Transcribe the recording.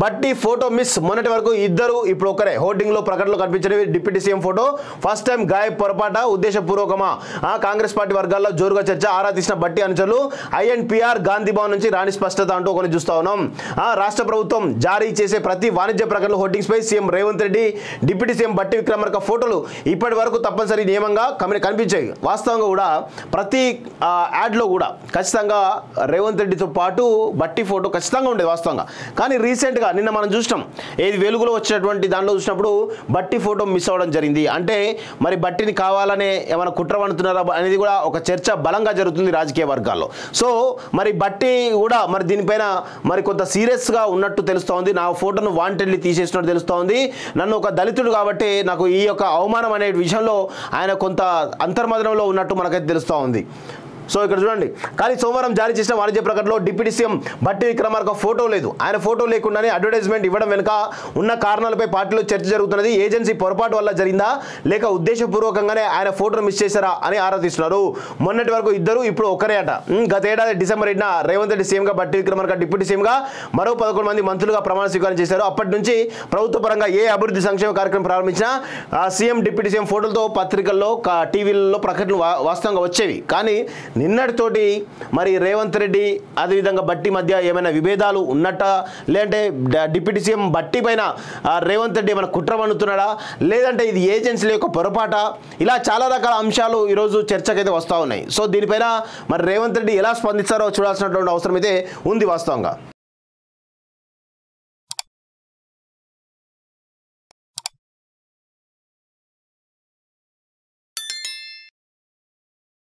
బట్టి photo miss మొన్నటి వరకు ఇద్దరు ఇప్పుడు ఒకరే హోర్డింగ్ లో ప్రకటనలో కనిపించే deputy CM photo first time గాయబ్ పొరపాట ఉద్దేశపూర్వకమా కాంగ్రెస్ పార్టీ వర్గాల్లో జోరుగా చర్చ ఆరా తీసిన బట్టి అనుచరులు ఐఎన్పిఆర్ గాంధీ భవన్ నుంచి రాని స్పష్టత అంటూ కొన్ని చూస్తా ఉన్నాం రాష్ట్ర ప్రభుత్వం జారీ చేసే ప్రతి వాణిజ్య ప్రకటనలో హోర్డింగ్స్ పై CM Revanth Reddy deputy CM Bhatti Vikramarka ఫోటోలు ఇప్పటి వరకు తప్పనిసరి నియమంగా కనిపించాయి వాస్తవంగా కూడా ప్రతి యాడ్ లో కూడా ఖచ్చితంగా రేవంత్ రెడ్డితో పాటు బట్టి ఫోటో ఖచ్చితంగా ఉండేది వాస్తవంగా కానీ రీసెంట్ గా నిన్న మనం చూస్తాం ఏది వెలుగులో వచ్చేటువంటి దానిలో చూసినప్పుడు బట్టి ఫోటో మిస్ అవ్వడం జరిగింది అంటే మరి బట్టిని కావాలనే ఏమైనా కుట్ర పడుతున్నారా అనేది కూడా ఒక చర్చ బలంగా జరుగుతుంది రాజకీయ వర్గాల్లో సో మరి బట్టి కూడా మరి దీనిపైన మరి కొంత సీరియస్ గా ఉన్నట్టు తెలుస్తోంది నా ఫోటోను వాంటెడ్లీ తీసేసినట్టు తెలుస్తోంది నన్ను ఒక దళితుడు కాబట్టి నాకు ఈ యొక్క అవమానం అనే విషయంలో ఆయన కొంత అంతర్మదనంలో ఉన్నట్టు మనకైతే తెలుస్తూ ఉంది సో ఇక్కడ చూడండి కానీ సోమవారం జారీ చేసిన వాణిజ్య ప్రకటనలో deputy CM Bhatti Vikramarka photo లేదు ఆయన ఫోటో లేకుండానే అడ్వర్టైజ్మెంట్ ఇవ్వడం వెనుక ఉన్న కారణాలపై పార్టీలో చర్చ జరుగుతున్నది ఏజెన్సీ పొరపాటు వల్ల జరిగిందా లేక ఉద్దేశపూర్వకంగానే ఆయన ఫోటోను మిస్ చేశారా అని ఆరా తీస్తున్నారు మొన్నటి వరకు ఇద్దరు ఇప్పుడు ఒకరే అట గత ఏడాది డిసెంబర్ 8న రేవంత్ రెడ్డి సీఎంగా బట్టి విక్రమార్క డిప్యూటీ సీఎంగా మరో 11 మంది మంత్రులుగా ప్రమాణ స్వీకారం చేశారు అప్పటి నుంచి ప్రభుత్వ పరంగా ఏ అభివృద్ధి సంక్షేమ కార్యక్రమం ప్రారంభించినా సీఎం డిప్యూటీ సీఎం ఫోటోలతో పత్రికల్లో టీవీలలో ప్రకటనలు వాస్తవంగా వచ్చేవి కానీ నిన్నటితోటి మరి రేవంత్ రెడ్డి అదేవిధంగా బట్టి మధ్య ఏమైనా విభేదాలు ఉన్నట్ట లేదంటే డిప్యూటీ సీఎం బట్టి పైన రేవంత్ రెడ్డి ఏమైనా కుట్ర పన్నుతున్నాడా లేదంటే ఇది ఏజెన్సీల యొక్క పొరపాట ఇలా చాలా రకాల అంశాలు ఈరోజు చర్చకైతే వస్తూ ఉన్నాయి సో దీనిపైన మరి రేవంత్ రెడ్డి ఎలా స్పందిస్తారో చూడాల్సినటువంటి అవసరం అయితే ఉంది వాస్తవంగా